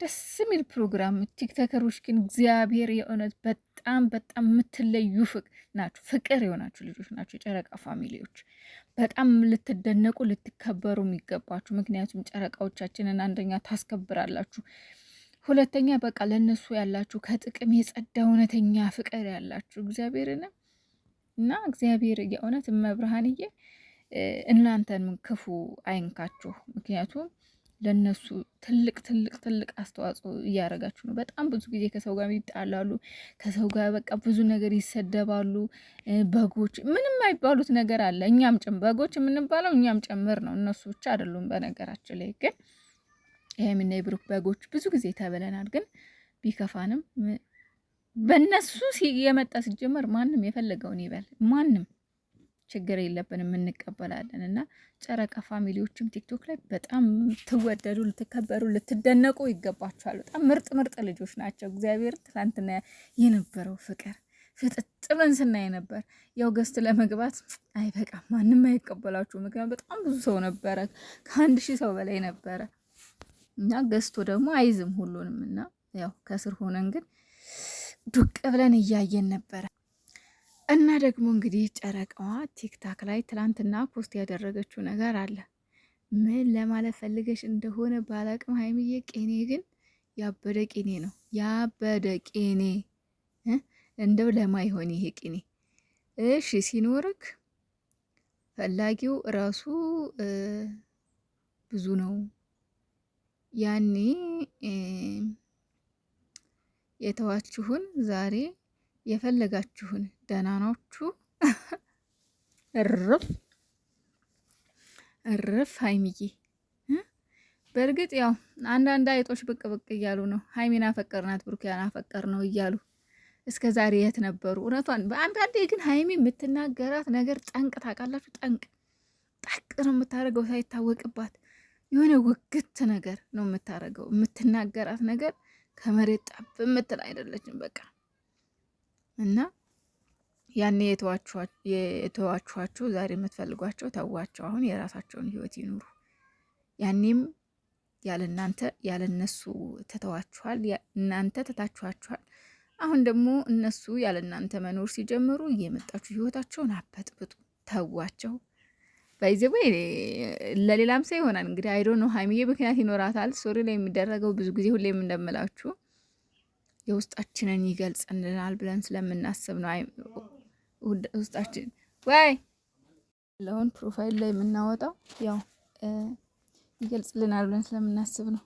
ደስ የሚል ፕሮግራም። ቲክቶከሮች ግን እግዚአብሔር የእውነት በጣም በጣም የምትለዩ ናችሁ፣ ፍቅር የሆናችሁ ልጆች ናቸው። የጨረቃ ፋሚሊዎች በጣም ልትደነቁ ልትከበሩ የሚገባችሁ። ምክንያቱም ጨረቃዎቻችንን አንደኛ ታስከብራላችሁ፣ ሁለተኛ በቃ ለእነሱ ያላችሁ ከጥቅም የጸዳ እውነተኛ ፍቅር ያላችሁ እግዚአብሔርን እና እግዚአብሔር የእውነት መብርሃንዬ እናንተን ክፉ አይንካችሁ። ምክንያቱም ለነሱ ትልቅ ትልቅ ትልቅ አስተዋጽኦ እያደረጋችሁ ነው። በጣም ብዙ ጊዜ ከሰው ጋር ይጣላሉ፣ ከሰው ጋር በቃ ብዙ ነገር ይሰደባሉ። በጎች ምንም አይባሉት ነገር አለ። እኛም በጎች የምንባለው እኛም ጭምር ነው፣ እነሱ ብቻ አይደሉም። በነገራችን ላይ ግን ይሄምና የብሩክ በጎች ብዙ ጊዜ ተብለናል። ግን ቢከፋንም በእነሱ የመጣ ሲጀመር ማንም የፈለገውን ይበል፣ ማንም ችግር የለብንም፣ እንቀበላለን። እና ጨረቃ ፋሚሊዎችም ቲክቶክ ላይ በጣም ትወደዱ፣ ልትከበሩ፣ ልትደነቁ ይገባቸዋል። በጣም ምርጥ ምርጥ ልጆች ናቸው። እግዚአብሔር ትላንትና የነበረው ፍቅር ፍጥጥ ብለን ስናይ ነበር። ያው ገስት ለመግባት አይበቃም፣ ማንም አይቀበላችሁ። ምክንያቱም በጣም ብዙ ሰው ነበረ፣ ከ1000 ሰው በላይ ነበረ እና ገስቶ ደግሞ አይዝም ሁሉንም እና ያው ከስር ሆነን ግን ዱቅ ብለን እያየን ነበረ። እና ደግሞ እንግዲህ ጨረቃዋ ቲክታክ ላይ ትላንትና ፖስት ያደረገችው ነገር አለ። ምን ለማለት ፈልገሽ እንደሆነ ባላቅም ሀይሚዬ፣ ቄኔ ግን ያበደ ቄኔ ነው፣ ያበደ ቄኔ። እንደው ለማይሆን ይሄ ቄኔ እሺ ሲኖርክ ፈላጊው ራሱ ብዙ ነው። ያኔ የተዋችሁን ዛሬ የፈለጋችሁን ደህና ናችሁ። እርፍ ሀይሚዬ። በእርግጥ ያው አንዳንድ አይጦች ብቅ ብቅ እያሉ ነው። ሀይሚን አፈቀርናት ብሩኪያን አፈቀር ነው እያሉ እስከ ዛሬ የት ነበሩ? እውነቷን። በአንዳንዴ ግን ሀይሚ የምትናገራት ነገር ጠንቅ ታውቃላችሁ፣ ጠቅ ነው የምታደርገው ሳይታወቅባት። የሆነ ውግት ነገር ነው የምታደርገው። የምትናገራት ነገር ከመሬት ጠብ የምትል አይደለችም በቃ። እና ያኔ የተዋችኋቸው ዛሬ የምትፈልጓቸው ተዋቸው። አሁን የራሳቸውን ህይወት ይኑሩ። ያኔም ያለ እናንተ ያለ እነሱ ትተዋችኋል፣ እናንተ ትታችኋችኋል። አሁን ደግሞ እነሱ ያለ እናንተ መኖር ሲጀምሩ እየመጣችሁ ህይወታቸውን አበጥብጡ፣ ተዋቸው። ባይዘዌ ለሌላም ሰው ይሆናል እንግዲህ አይዶ ነው። ሀይሚዬ ምክንያት ይኖራታል። ሶሪ ላይ የሚደረገው ብዙ ጊዜ ሁሌም እንደምላችሁ የውስጣችንን ይገልጽልናል ብለን ስለምናስብ ነው። ውስጣችን ወይ ለሆን ፕሮፋይል ላይ የምናወጣው ያው ይገልጽልናል ብለን ስለምናስብ ነው።